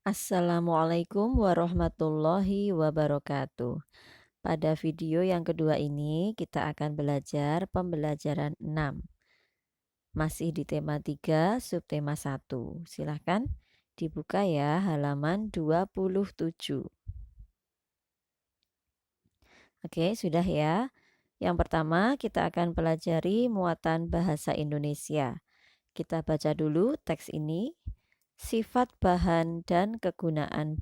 Assalamualaikum warahmatullahi wabarakatuh. Pada video yang kedua ini kita akan belajar pembelajaran 6. Masih di tema 3, subtema 1. Silahkan dibuka ya halaman 27. Oke, sudah ya. Yang pertama kita akan pelajari muatan bahasa Indonesia. Kita baca dulu teks ini. Sifat bahan dan kegunaan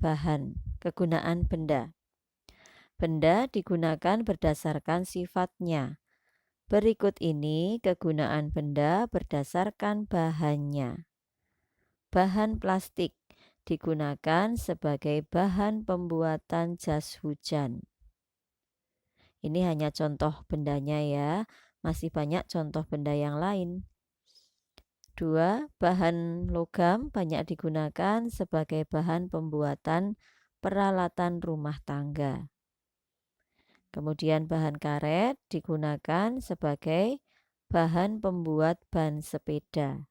benda. Benda digunakan berdasarkan sifatnya. Berikut ini kegunaan benda berdasarkan bahannya. Bahan plastik digunakan sebagai bahan pembuatan jas hujan. Ini hanya contoh bendanya ya, masih banyak contoh benda yang lain. 2. Bahan logam banyak digunakan sebagai bahan pembuatan peralatan rumah tangga. Kemudian bahan karet digunakan sebagai bahan pembuat ban sepeda.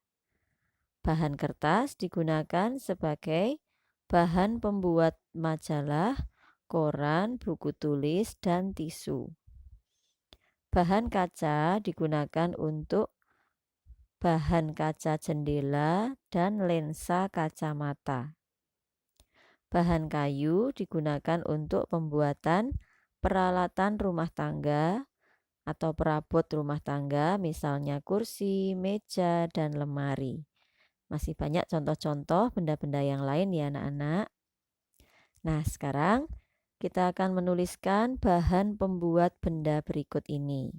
Bahan kertas digunakan sebagai bahan pembuat majalah, koran, buku tulis, dan tisu. Bahan kaca digunakan untuk bahan kaca jendela dan lensa kacamata. Bahan kayu digunakan untuk pembuatan peralatan rumah tangga atau perabot rumah tangga, misalnya kursi, meja, dan lemari. Masih banyak contoh-contoh benda-benda yang lain ya anak-anak. Nah, sekarang kita akan menuliskan bahan pembuat benda berikut ini.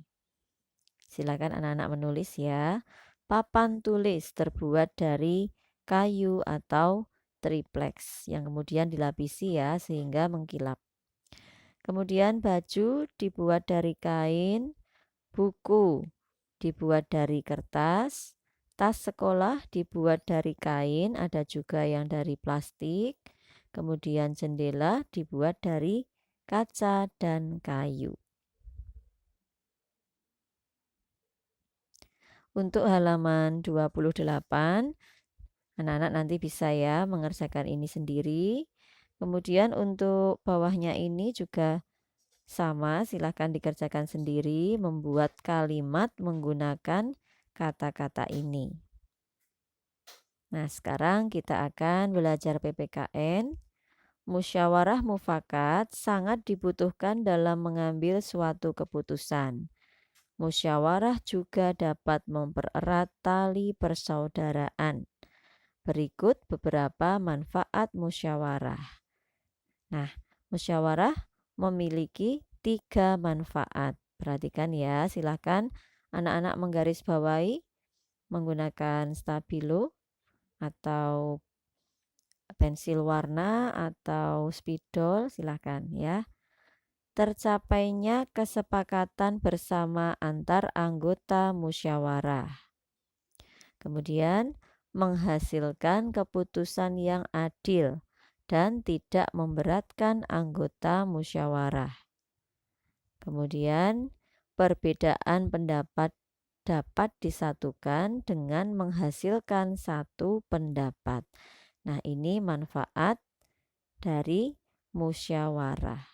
Silakan anak-anak menulis ya. Papan tulis terbuat dari kayu atau triplex yang kemudian dilapisi ya sehingga mengkilap. Kemudian baju dibuat dari kain, buku dibuat dari kertas, tas sekolah dibuat dari kain, ada juga yang dari plastik. Kemudian jendela dibuat dari kaca dan kayu. Untuk halaman 28, anak-anak nanti bisa ya mengerjakan ini sendiri. Kemudian untuk bawahnya ini juga sama, silahkan dikerjakan sendiri, membuat kalimat menggunakan kata-kata ini. Nah, sekarang kita akan belajar PPKN. Musyawarah mufakat sangat dibutuhkan dalam mengambil suatu keputusan. Musyawarah juga dapat mempererat tali persaudaraan. Berikut beberapa manfaat musyawarah. Nah, musyawarah memiliki 3 manfaat. Perhatikan ya, silakan anak-anak menggarisbawahi menggunakan stabilo atau pensil warna atau spidol, silakan ya. Tercapainya kesepakatan bersama antar anggota musyawarah. Kemudian menghasilkan keputusan yang adil dan tidak memberatkan anggota musyawarah. Kemudian perbedaan pendapat dapat disatukan dengan menghasilkan satu pendapat. Nah, ini manfaat dari musyawarah.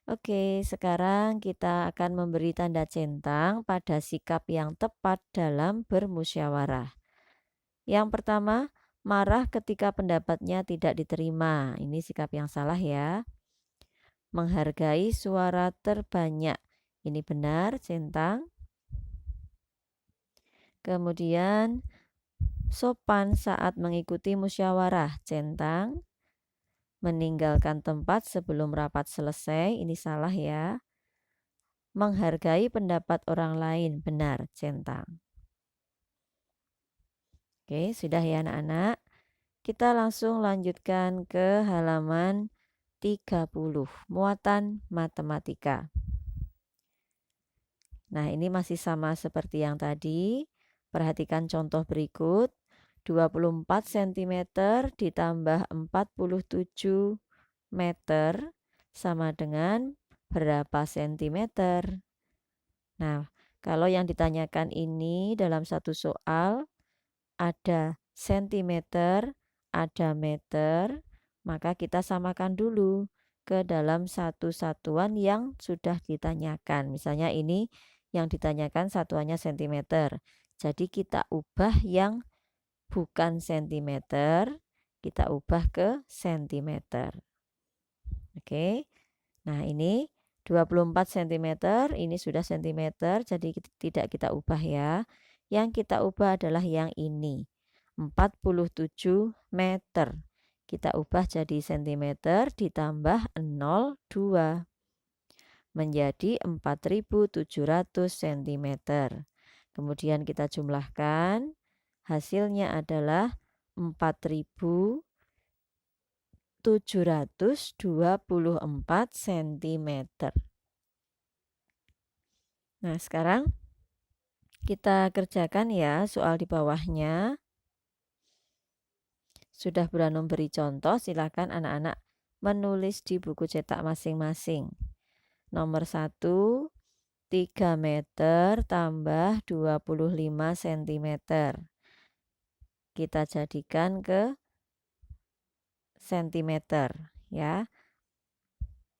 Oke, sekarang kita akan memberi tanda centang pada sikap yang tepat dalam bermusyawarah. Yang pertama, marah ketika pendapatnya tidak diterima. Ini sikap yang salah ya. Menghargai suara terbanyak. Ini benar, centang. Kemudian, sopan saat mengikuti musyawarah, centang. Meninggalkan tempat sebelum rapat selesai, ini salah ya. Menghargai pendapat orang lain, benar, centang. Oke, sudah ya anak-anak. Kita langsung lanjutkan ke halaman 30, muatan matematika. Nah, ini masih sama seperti yang tadi. Perhatikan contoh berikut. 24 cm ditambah 47 meter sama dengan berapa sentimeter? Nah, kalau yang ditanyakan ini dalam satu soal ada sentimeter, ada meter, maka kita samakan dulu ke dalam satu satuan yang sudah ditanyakan. Misalnya ini yang ditanyakan satuannya sentimeter. Jadi kita ubah yang bukan sentimeter, kita ubah ke sentimeter. Oke. Nah, ini 24 cm, ini sudah sentimeter, jadi tidak kita ubah ya. Yang kita ubah adalah yang ini, 47 meter. Kita ubah jadi sentimeter ditambah 0,2 menjadi 4.700 cm. Kemudian kita jumlahkan, hasilnya adalah 4.724 cm. Nah, sekarang kita kerjakan ya soal di bawahnya. Sudah Branum beri contoh, silakan anak-anak menulis di buku cetak masing-masing. Nomor 1, 3 meter tambah 25 cm. Kita jadikan ke cm ya.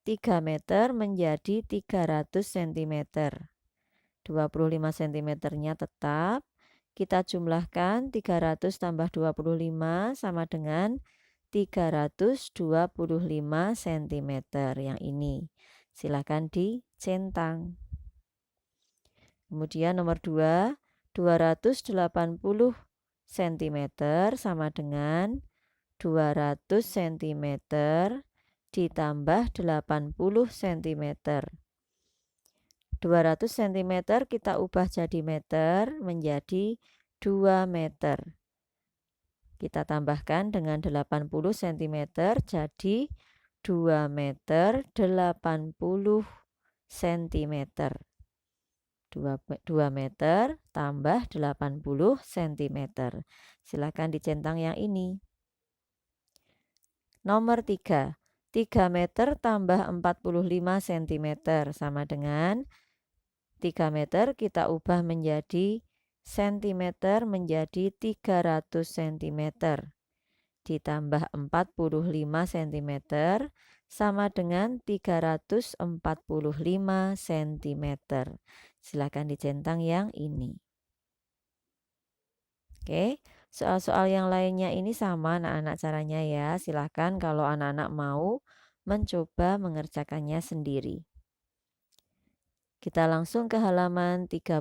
3 meter menjadi 300 cm. 25 cm-nya tetap. Kita jumlahkan 300 tambah 25 sama dengan 325 cm yang ini. Silakan dicentang. Kemudian nomor 2, 280 cm sama dengan 200 cm ditambah 80 cm. 200 cm kita ubah jadi meter menjadi 2 meter. Kita tambahkan dengan 80 cm jadi 2 meter 80 cm. 2 meter tambah 80 cm. Silakan dicentang yang ini. Nomor 3, 3 meter tambah 45 cm sama dengan 3 meter kita ubah menjadi sentimeter menjadi 300 cm ditambah 45 cm sama dengan 345 cm. Silakan dicentang yang ini. Oke, soal-soal yang lainnya ini sama anak-anak caranya ya. Silakan kalau anak-anak mau mencoba mengerjakannya sendiri. Kita langsung ke halaman 31.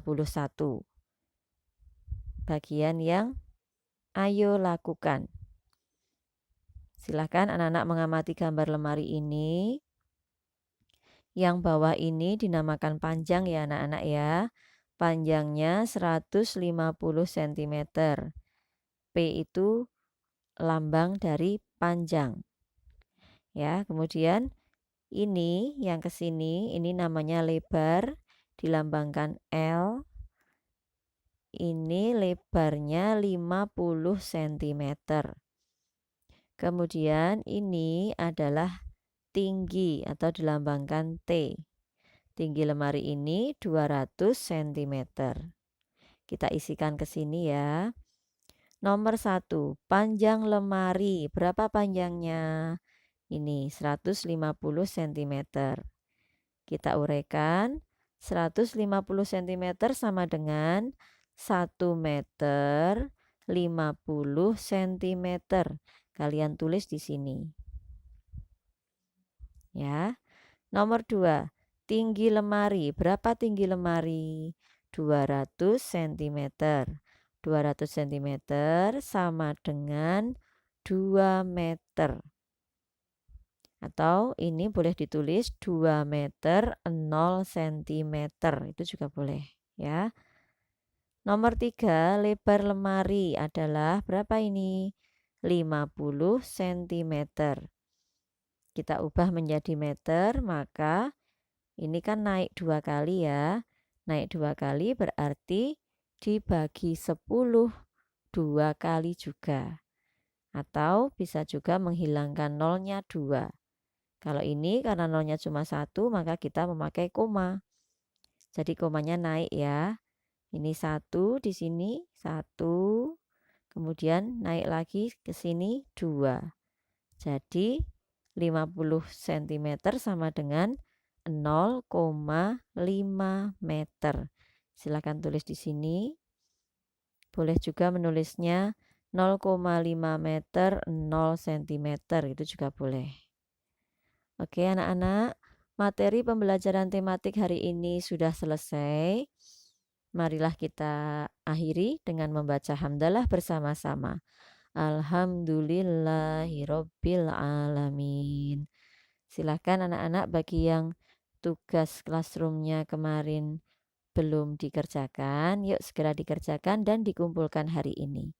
Bagian yang ayo lakukan. Silakan anak-anak mengamati gambar lemari ini. Yang bawah ini dinamakan panjang ya anak-anak ya. Panjangnya 150 cm. P itu lambang dari panjang. Ya, kemudian ini yang ke sini, ini namanya lebar, dilambangkan L. Ini lebarnya 50 cm. Kemudian ini adalah tinggi atau dilambangkan T. Tinggi lemari ini 200 cm. Kita isikan ke sini ya. Nomor 1, panjang lemari. Berapa panjangnya? Ini 150 cm. Kita uraikan 150 cm sama dengan 1 meter 50 cm. Kalian tulis di sini. Ya. Nomor 2, tinggi lemari. Berapa tinggi lemari? 200 cm. 200 cm sama dengan 2 meter. Atau ini boleh ditulis 2 meter 0 cm. Itu juga boleh ya. Nomor 3, lebar lemari adalah berapa ini? 50 cm. Kita ubah menjadi meter, maka ini kan naik 2 kali ya. Naik 2 kali berarti dibagi 10, 2 kali juga. Atau bisa juga menghilangkan nolnya 2. Kalau ini karena nolnya cuma 1, maka kita memakai koma. Jadi komanya naik ya. Ini 1 di sini, 1. kemudian naik lagi ke sini 2. Jadi 50 cm sama dengan 0,5 meter. Silakan tulis di sini. Boleh juga menulisnya 0,5 meter 0 cm, itu juga boleh. Oke anak-anak, materi pembelajaran tematik hari ini sudah selesai. Marilah kita akhiri dengan membaca hamdalah bersama-sama. Alhamdulillahirabbil alamin. Silakan anak-anak bagi yang tugas classroomnya kemarin belum dikerjakan, yuk segera dikerjakan dan dikumpulkan hari ini.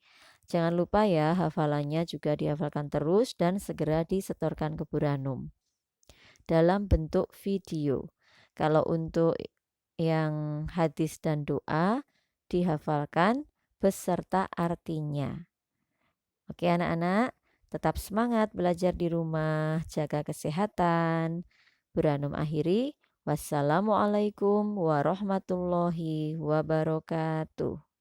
Jangan lupa ya, hafalannya juga dihafalkan terus dan segera disetorkan ke Bu Ranum dalam bentuk video. Kalau untuk yang hadis dan doa dihafalkan beserta artinya. Oke anak-anak, tetap semangat belajar di rumah, jaga kesehatan. Bu Ranum akhiri. Wassalamualaikum warahmatullahi wabarakatuh.